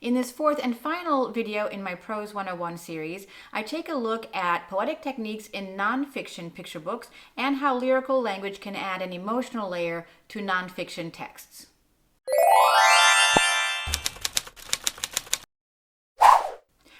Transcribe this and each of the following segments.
In this fourth and final video in my Prose 101 series, I take a look at poetic techniques in nonfiction picture books and how lyrical language can add an emotional layer to nonfiction texts.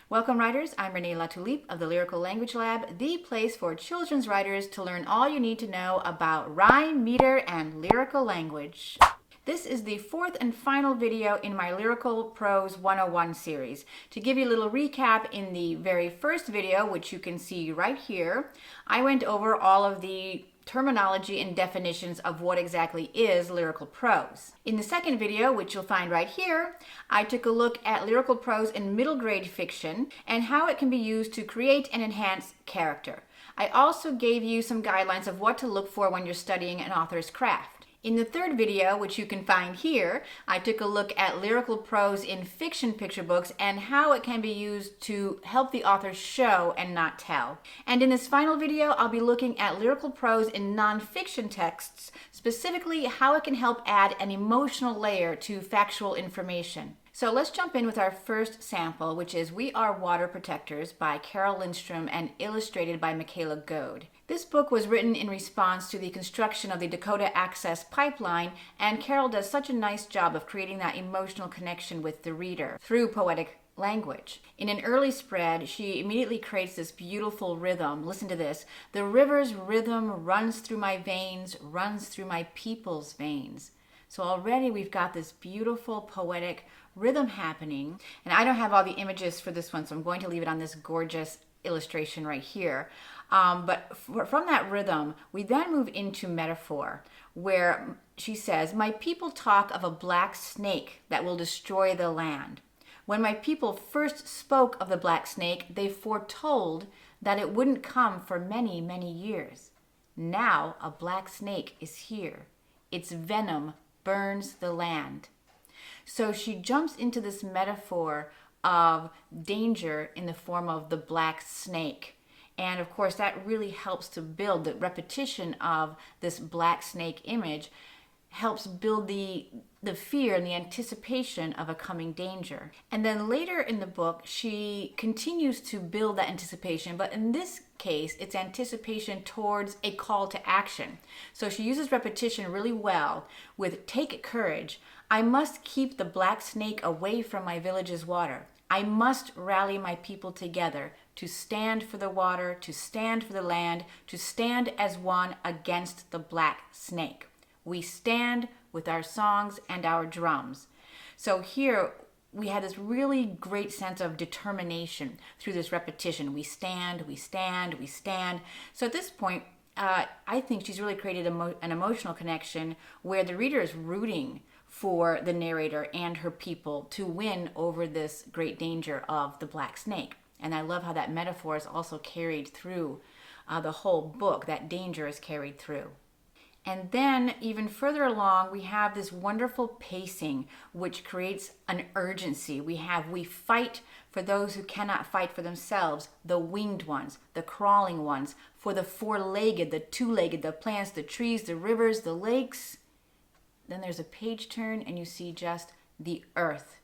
Welcome writers, I'm Renee Latulippe of the Lyrical Language Lab, the place for children's writers to learn all you need to know about rhyme, meter, and lyrical language. This is the fourth and final video in my Lyrical Prose 101 series. To give you a little recap, in the very first video, which you can see right here, I went over all of the terminology and definitions of what exactly is lyrical prose. In the second video, which you'll find right here, I took a look at lyrical prose in middle grade fiction and how it can be used to create and enhance character. I also gave you some guidelines of what to look for when you're studying an author's craft. In the third video, which you can find here, I took a look at lyrical prose in fiction picture books and how it can be used to help the author show and not tell. And in this final video, I'll be looking at lyrical prose in nonfiction texts, specifically how it can help add an emotional layer to factual information. So let's jump in with our first sample, which is We Are Water Protectors by Carole Lindstrom and illustrated by Michaela Goade. This book was written in response to the construction of the Dakota Access Pipeline, and Carole does such a nice job of creating that emotional connection with the reader through poetic language. In an early spread, she immediately creates this beautiful rhythm. Listen to this. The river's rhythm runs through my veins, runs through my people's veins. So already we've got this beautiful poetic rhythm happening. And I don't have all the images for this one, so I'm going to leave it on this gorgeous illustration right here. But from that rhythm, we then move into metaphor, where she says, "My people talk of a black snake that will destroy the land. When my people first spoke of the black snake, they foretold that it wouldn't come for many, many years. Now a black snake is here. Its venom burns the land." So she jumps into this metaphor of danger in the form of the black snake. And of course, that really helps to build the repetition of this black snake image, helps build the fear and the anticipation of a coming danger. And then later in the book, she continues to build that anticipation, but in this case, it's anticipation towards a call to action. So she uses repetition really well with "Take courage. I must keep the black snake away from my village's water. I must rally my people together to stand for the water, to stand for the land, to stand as one against the black snake. We stand with our songs and our drums." So here we had this really great sense of determination through this repetition. We stand, we stand, we stand. So at this point, I think she's really created an emotional connection where the reader is rooting for the narrator and her people to win over this great danger of the black snake. And I love how that metaphor is also carried through the whole book. That danger is carried through. And then even further along, we have this wonderful pacing, which creates an urgency. We fight for those who cannot fight for themselves, the winged ones, the crawling ones, for the four-legged, the two-legged, the plants, the trees, the rivers, the lakes. Then there's a page turn and you see just the earth.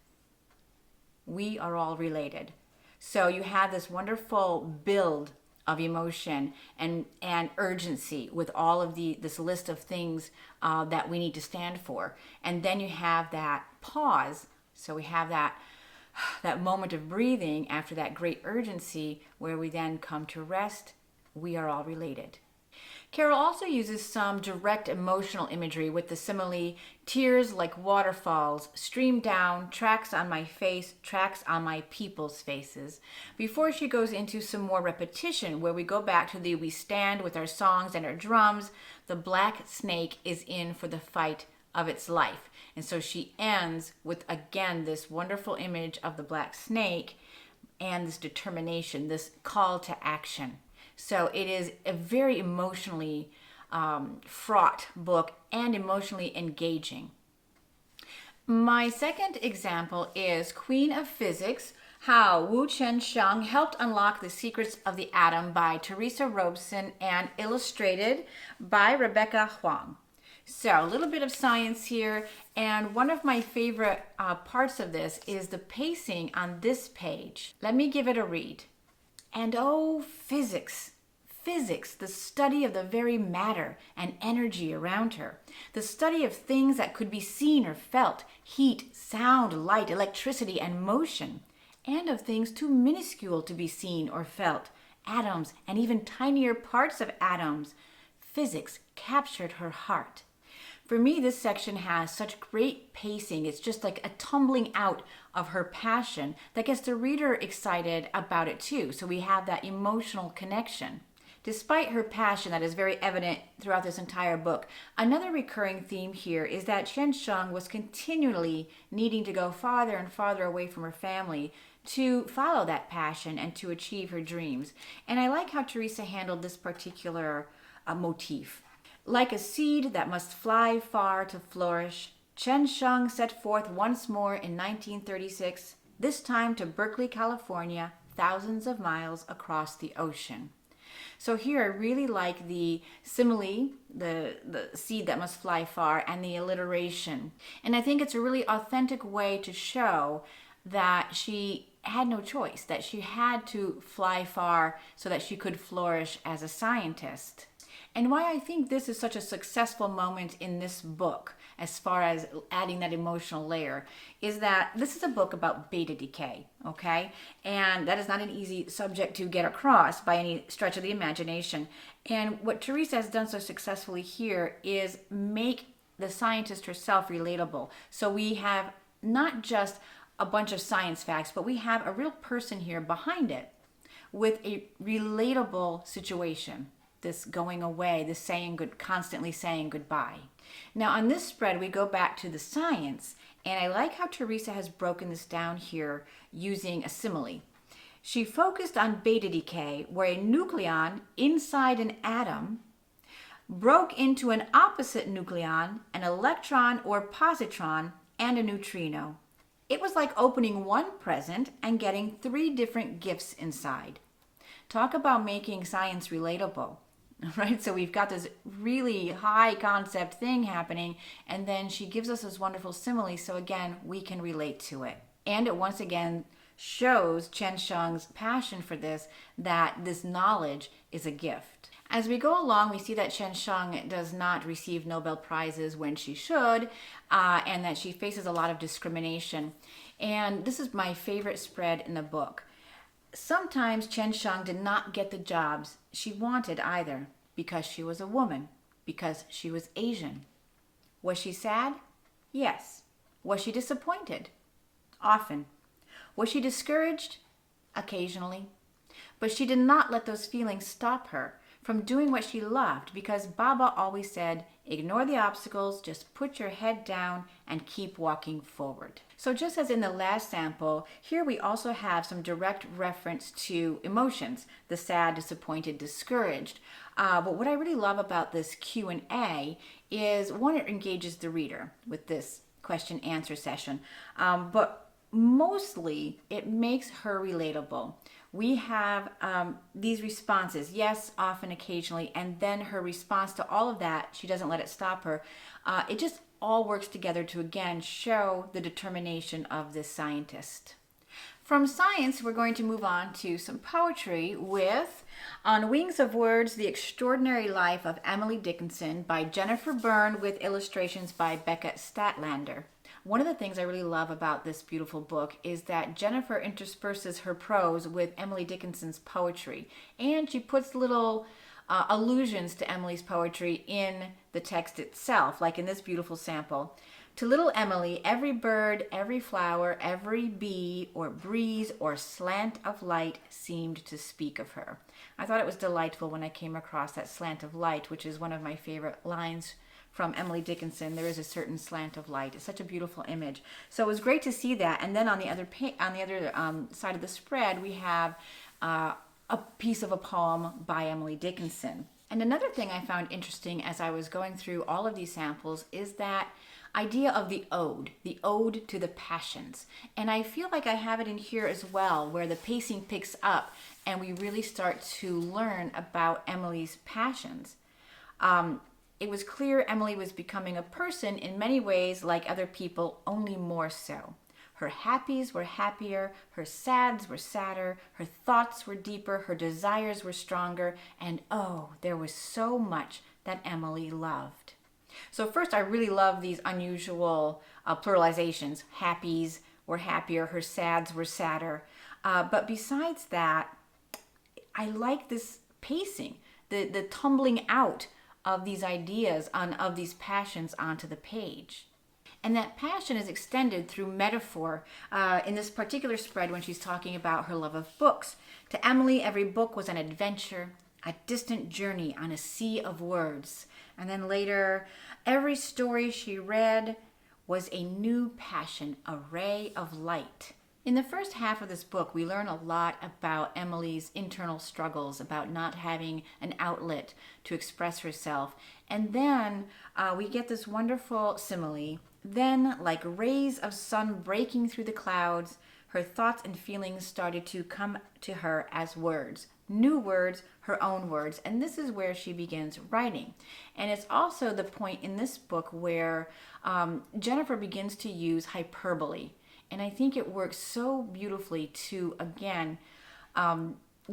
We are all related. So you have this wonderful build of emotion and urgency with all of this list of things that we need to stand for. And then you have that pause. So we have that moment of breathing after that great urgency where we then come to rest. We are all related. Carole also uses some direct emotional imagery with the simile, "Tears like waterfalls stream down, tracks on my face, tracks on my people's faces," before she goes into some more repetition where we go back to the "We stand with our songs and our drums, the black snake is in for the fight of its life." And so she ends with, again, this wonderful image of the black snake and this determination, this call to action. So it is a very emotionally fraught book and emotionally engaging. My second example is Queen of Physics, How Wu Chen Shiung Helped Unlock the Secrets of the Atom by Teresa Robeson and illustrated by Becca Huang. So a little bit of science here, and one of my favorite parts of this is the pacing on this page. Let me give it a read. And oh, physics. Physics, the study of the very matter and energy around her. The study of things that could be seen or felt, heat, sound, light, electricity, and motion. And of things too minuscule to be seen or felt, atoms and even tinier parts of atoms. Physics captured her heart. For me, this section has such great pacing. It's just like a tumbling out of her passion that gets the reader excited about it too. So we have that emotional connection. Despite her passion that is very evident throughout this entire book, another recurring theme here is that Shiung was continually needing to go farther and farther away from her family to follow that passion and to achieve her dreams. And I like how Teresa handled this particular motif. Like a seed that must fly far to flourish, Shiung set forth once more in 1936, this time to Berkeley, California, thousands of miles across the ocean. So here I really like the simile, the seed that must fly far, and the alliteration. And I think it's a really authentic way to show that she had no choice, that she had to fly far so that she could flourish as a scientist. And why I think this is such a successful moment in this book, as far as adding that emotional layer, is that this is a book about beta decay, okay? And that is not an easy subject to get across by any stretch of the imagination. And what Teresa has done so successfully here is make the scientist herself relatable. So we have not just a bunch of science facts, but we have a real person here behind it with a relatable situation. This going away, this constantly saying goodbye. Now on this spread, we go back to the science, and I like how Teresa has broken this down here using a simile. She focused on beta decay, where a nucleon inside an atom broke into an opposite nucleon, an electron or positron, and a neutrino. It was like opening one present and getting 3 different gifts inside. Talk about making science relatable. Right, so we've got this really high concept thing happening, and then she gives us this wonderful simile, so again, we can relate to it. And it once again shows Shiung's passion for this, that this knowledge is a gift. As we go along, we see that Shiung does not receive Nobel Prizes when she should, and that she faces a lot of discrimination. And this is my favorite spread in the book. Sometimes Shiung did not get the jobs she wanted either, because she was a woman, because she was Asian. Was she sad? Yes. Was she disappointed? Often. Was she discouraged? Occasionally. But she did not let those feelings stop her from doing what she loved, because Baba always said, ignore the obstacles, just put your head down and keep walking forward. So just as in the last sample, here we also have some direct reference to emotions, the sad, disappointed, discouraged. But what I really love about this Q&A is, one, it engages the reader with this question-answer session, but mostly it makes her relatable. We have these responses, yes, often, occasionally, and then her response to all of that, she doesn't let it stop her. It just all works together to, again, show the determination of this scientist. From science, we're going to move on to some poetry with On Wings of Words, The Extraordinary Life of Emily Dickinson by Jennifer Berne, with illustrations by Becca Stadtlander. One of the things I really love about this beautiful book is that Jennifer intersperses her prose with Emily Dickinson's poetry, and she puts little allusions to Emily's poetry in the text itself, like in this beautiful sample. To little Emily, every bird, every flower, every bee or breeze or slant of light seemed to speak of her. I thought it was delightful when I came across that slant of light, which is one of my favorite lines from Emily Dickinson. There is a certain slant of light. It's such a beautiful image. So it was great to see that. And then on the other side of the spread, we have a piece of a poem by Emily Dickinson. And another thing I found interesting as I was going through all of these samples is that idea of the ode to the passions. And I feel like I have it in here as well, where the pacing picks up and we really start to learn about Emily's passions. It was clear Emily was becoming a person in many ways like other people, only more so. Her happies were happier, her sads were sadder, her thoughts were deeper, her desires were stronger, and oh, there was so much that Emily loved. So first, I really love these unusual pluralizations. Happies were happier, her sads were sadder. But besides that, I like this pacing, the tumbling out of these ideas, of these passions onto the page. And that passion is extended through metaphor in this particular spread when she's talking about her love of books. To Emily, every book was an adventure, a distant journey on a sea of words. And then later, every story she read was a new passion, a ray of light. In the first half of this book, we learn a lot about Emily's internal struggles, about not having an outlet to express herself. And then we get this wonderful simile. Then, like rays of sun breaking through the clouds, her thoughts and feelings started to come to her as words. New words, her own words. And this is where she begins writing. And it's also the point in this book where Jennifer begins to use hyperbole. And I think it works so beautifully to, again,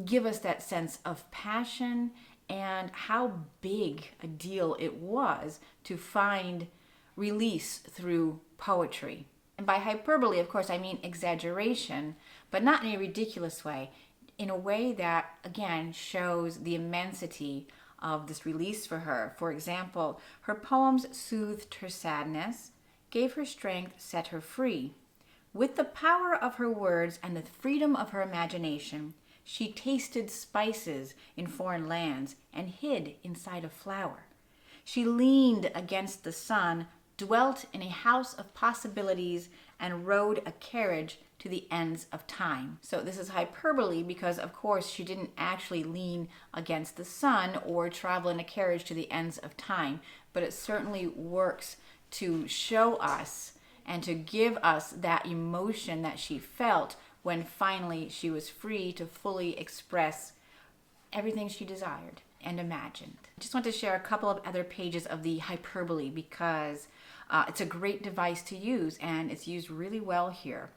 give us that sense of passion and how big a deal it was to find release through poetry. And by hyperbole, of course, I mean exaggeration, but not in a ridiculous way, in a way that, again, shows the immensity of this release for her. For example, her poems soothed her sadness, gave her strength, set her free. With the power of her words and the freedom of her imagination, she tasted spices in foreign lands and hid inside a flower. She leaned against the sun, dwelt in a house of possibilities, and rode a carriage to the ends of time. So this is hyperbole because, of course, she didn't actually lean against the sun or travel in a carriage to the ends of time, but it certainly works to show us and to give us that emotion that she felt when finally she was free to fully express everything she desired and imagined. I just want to share a couple of other pages of the hyperbole because it's a great device to use and it's used really well here.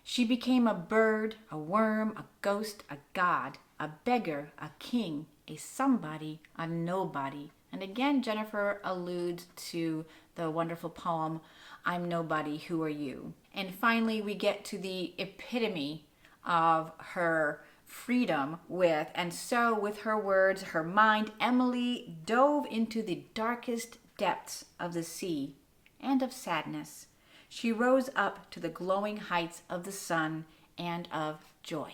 She became a bird, a worm, a ghost, a god, a beggar, a king, a somebody, a nobody. And again, Jennifer alludes to the wonderful poem, I'm Nobody, Who Are You? And finally, we get to the epitome of her freedom and so with her words, her mind, Emily dove into the darkest depths of the sea and of sadness. She rose up to the glowing heights of the sun and of joy.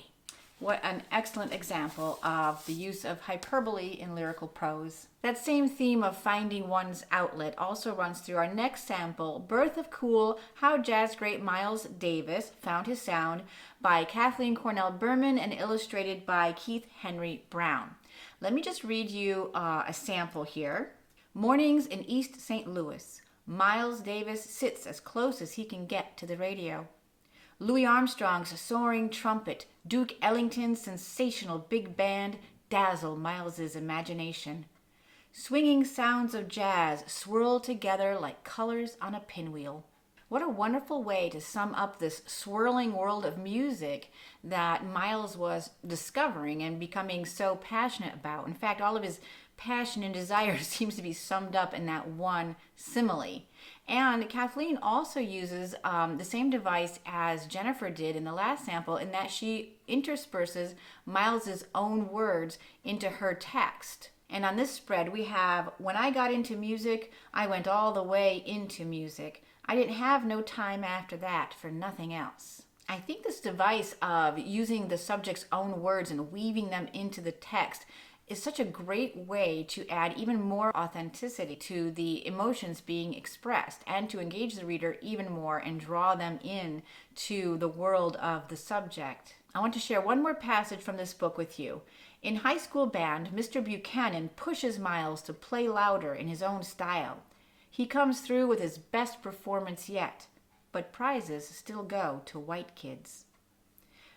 What an excellent example of the use of hyperbole in lyrical prose. That same theme of finding one's outlet also runs through our next sample, Birth of Cool, How Jazz Great Miles Davis Found His Sound, by Kathleen Cornell Berman and illustrated by Keith Henry Brown. Let me just read you a sample here. Mornings in East St. Louis. Miles Davis sits as close as he can get to the radio. Louis Armstrong's soaring trumpet, Duke Ellington's sensational big band dazzle Miles's imagination. Swinging sounds of jazz swirl together like colors on a pinwheel. What a wonderful way to sum up this swirling world of music that Miles was discovering and becoming so passionate about. In fact, all of his passion and desire seems to be summed up in that one simile. And Kathleen also uses the same device as Jennifer did in the last sample in that she intersperses Miles's own words into her text. And on this spread we have, when I got into music, I went all the way into music. I didn't have no time after that for nothing else. I think this device of using the subject's own words and weaving them into the text is such a great way to add even more authenticity to the emotions being expressed and to engage the reader even more and draw them in to the world of the subject. I want to share one more passage from this book with you. In high school band, Mr. Buchanan pushes Miles to play louder in his own style. He comes through with his best performance yet, but prizes still go to white kids.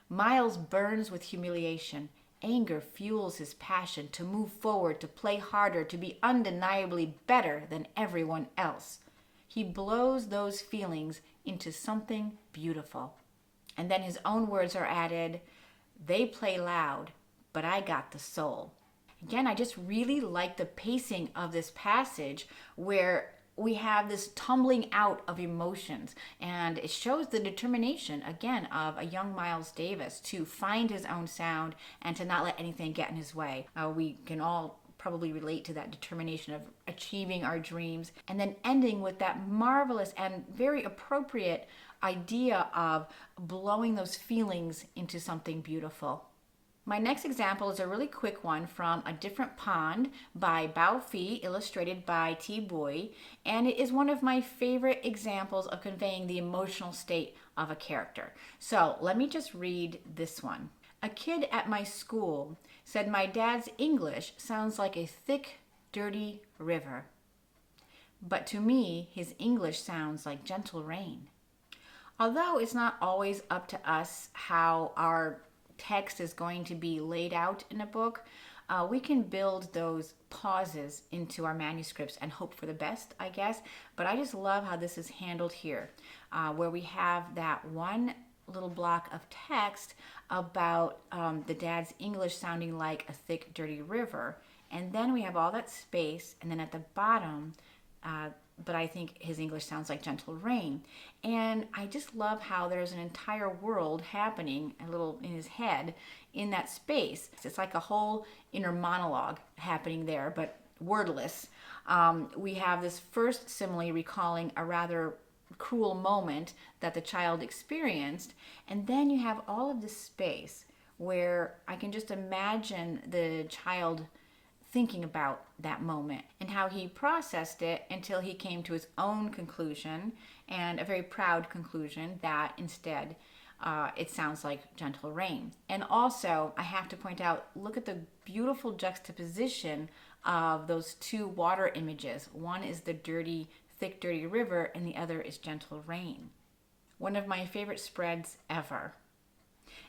Miles burns with humiliation. Anger fuels his passion to move forward, to play harder, to be undeniably better than everyone else. He blows those feelings into something beautiful. And then his own words are added, they play loud, but I got the soul. Again, I just really like the pacing of this passage where we have this tumbling out of emotions, and it shows the determination, again, of a young Miles Davis to find his own sound and to not let anything get in his way. We can all probably relate to that determination of achieving our dreams, and then ending with that marvelous and very appropriate idea of blowing those feelings into something beautiful. My next example is a really quick one from A Different Pond by Bao Fi, illustrated by T. Boy, and it is one of my favorite examples of conveying the emotional state of a character. So let me just read this one. A kid at my school said my dad's English sounds like a thick, dirty river. But to me, his English sounds like gentle rain. Although it's not always up to us how our text is going to be laid out in a book, we can build those pauses into our manuscripts and hope for the best, I guess. But I just love how this is handled here, where we have that one little block of text about the dad's English sounding like a thick, dirty river. And then we have all that space, and then at the bottom, but I think his English sounds like gentle rain. And I just love how there's an entire world happening a little in his head in that space. It's like a whole inner monologue happening there, but wordless. We have this first simile recalling a rather cruel moment that the child experienced, and then you have all of this space where I can just imagine the child thinking about that moment and how he processed it until he came to his own conclusion, and a very proud conclusion that instead it sounds like gentle rain. And also, I have to point out, look at the beautiful juxtaposition of those two water images. One is the dirty, thick, dirty river, and the other is gentle rain. One of my favorite spreads ever.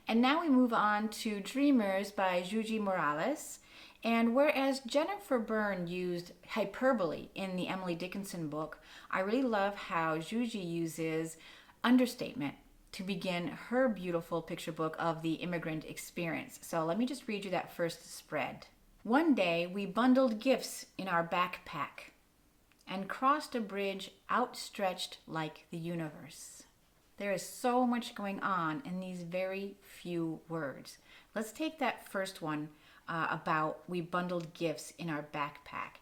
And now we move on to Dreamers by Juji Morales. And whereas Jennifer Berne used hyperbole in the Emily Dickinson book, I really love how Juji uses understatement to begin her beautiful picture book of the immigrant experience. So let me just read you that first spread. One day we bundled gifts in our backpack and crossed a bridge outstretched like the universe. There is so much going on in these very few words. Let's take that first one about we bundled gifts in our backpack.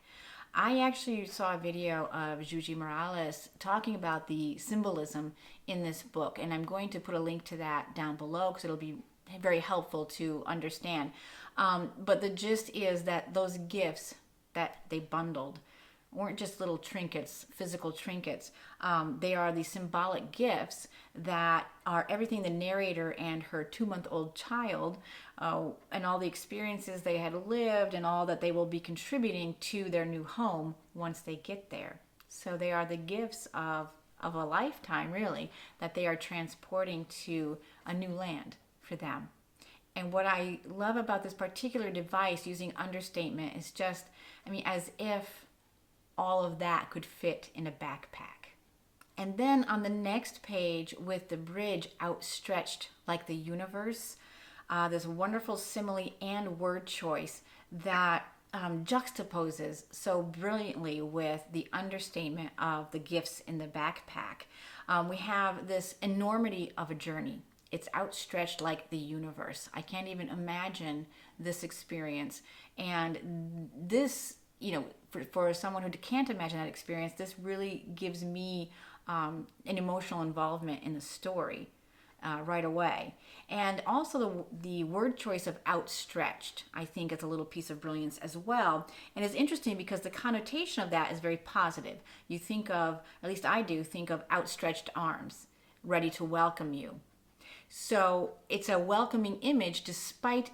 I actually saw a video of Juji Morales talking about the symbolism in this book, and I'm going to put a link to that down below because it'll be very helpful to understand. But the gist is that those gifts that they bundled weren't just little trinkets, physical trinkets. They are the symbolic gifts that are everything the narrator and her 2-month-old child and all the experiences they had lived and all that they will be contributing to their new home once they get there. So they are the gifts of a lifetime, really, that they are transporting to a new land for them. And what I love about this particular device using understatement is just, as if all of that could fit in a backpack. And then on the next page, with the bridge outstretched like the universe, this wonderful simile and word choice that juxtaposes so brilliantly with the understatement of the gifts in the backpack. We have this enormity of a journey. It's outstretched like the universe. I can't even imagine this experience. And this, for someone who can't imagine that experience, this really gives me an emotional involvement in the story right away. And also the word choice of outstretched, I think, is a little piece of brilliance as well. And it's interesting because the connotation of that is very positive. You think of, at least I do, think of outstretched arms, ready to welcome you. So it's a welcoming image despite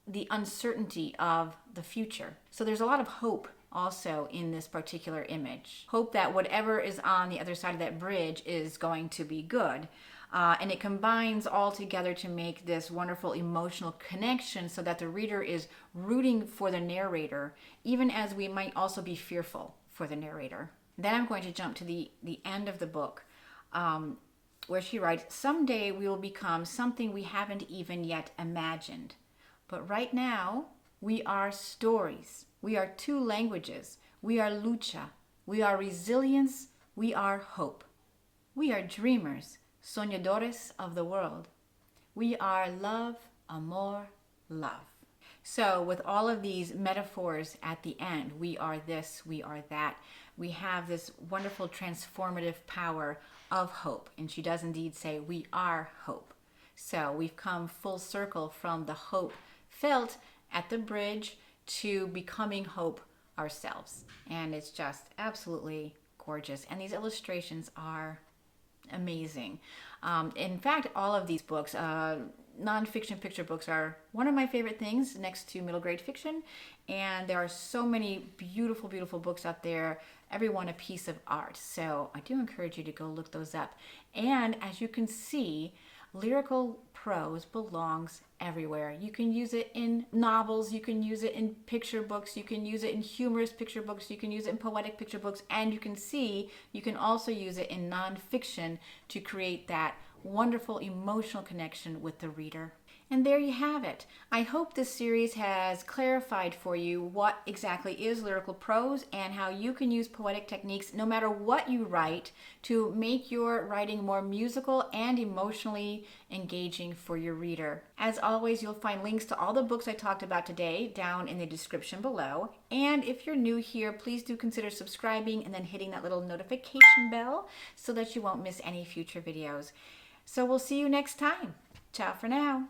the uncertainty of the future. So there's a lot of hope also in this particular image. Hope that whatever is on the other side of that bridge is going to be good. And it combines all together to make this wonderful emotional connection so that the reader is rooting for the narrator, even as we might also be fearful for the narrator. Then I'm going to jump to the end of the book, where she writes, "Someday we will become something we haven't even yet imagined. But right now, we are stories. We are two languages. We are lucha. We are resilience. We are hope. We are dreamers, soñadores of the world. We are love, amor, love." So with all of these metaphors at the end, we are this, we are that, we have this wonderful transformative power of hope. And she does indeed say, we are hope. So we've come full circle from the hope felt at the bridge to becoming hope ourselves. And it's just absolutely gorgeous. And these illustrations are amazing. In fact, all of these books, nonfiction picture books, are one of my favorite things next to middle grade fiction. And there are so many beautiful, beautiful books out there, every one a piece of art. So I do encourage you to go look those up. And as you can see, lyrical prose belongs everywhere. You can use it in novels, you can use it in picture books, you can use it in humorous picture books, you can use it in poetic picture books, and you can see you can also use it in nonfiction to create that wonderful emotional connection with the reader. And there you have it. I hope this series has clarified for you what exactly is lyrical prose and how you can use poetic techniques no matter what you write to make your writing more musical and emotionally engaging for your reader. As always, you'll find links to all the books I talked about today down in the description below. And if you're new here, please do consider subscribing and then hitting that little notification bell so that you won't miss any future videos. So we'll see you next time. Ciao for now.